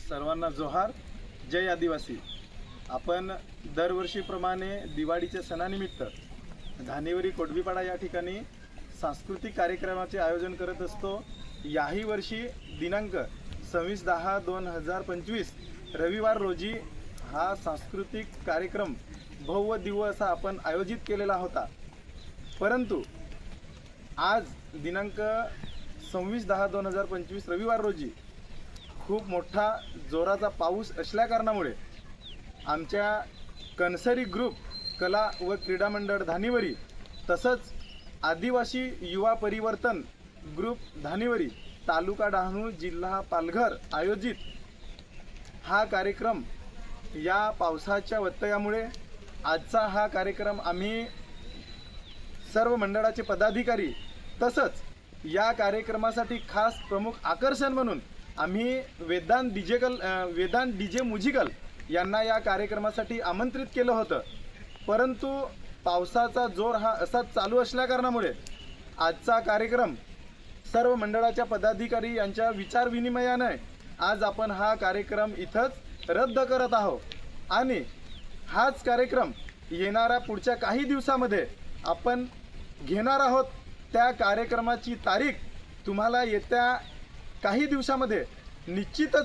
सर्वांना जोहार. जय आदिवासी. आपण दरवर्षीप्रमाणे दिवाळीच्या सणानिमित्त धानेवरी कोडवीपाडा या ठिकाणी सांस्कृतिक कार्यक्रमाचे आयोजन करत असतो. याही वर्षी दिनांक 26/10/2025 रविवार रोजी हा सांस्कृतिक कार्यक्रम भव्य दिव्य असा आपण आयोजित केलेला होता. परंतु आज दिनांक 26/10/2025 रविवार रोजी खूप मोठा जोराचा पाऊस असल्याकारणामुळे आमच्या कणसरी ग्रुप कला व क्रीडा मंडळ धानेवरी तसंच आदिवासी युवा परिवर्तन ग्रुप धानेवरी तालुका डहाणू जिल्हा पालघर आयोजित हा कार्यक्रम या पावसाच्या व्यत्ययामुळे आजचा हा कार्यक्रम आम्ही सर्व मंडळाचे पदाधिकारी तसंच या कार्यक्रमासाठी खास प्रमुख आकर्षण म्हणून आम्ही वेदांत डीजे म्युझिकल यांना या कार्यक्रमासाठी आमंत्रित केलं होतं. परंतु पावसाचा जोर हा असाच चालू असल्याकारणामुळे आजचा कार्यक्रम सर्व मंडळाच्या पदाधिकारी यांच्या विचारविनिमयाने आज आपण हा कार्यक्रम इथंच रद्द करत आहोत आणि हाच कार्यक्रम येणाऱ्या पुढच्या काही दिवसामध्ये आपण घेणार आहोत. त्या कार्यक्रमाची तारीख तुम्हाला येत्या काही दिवसामध्ये निश्चितच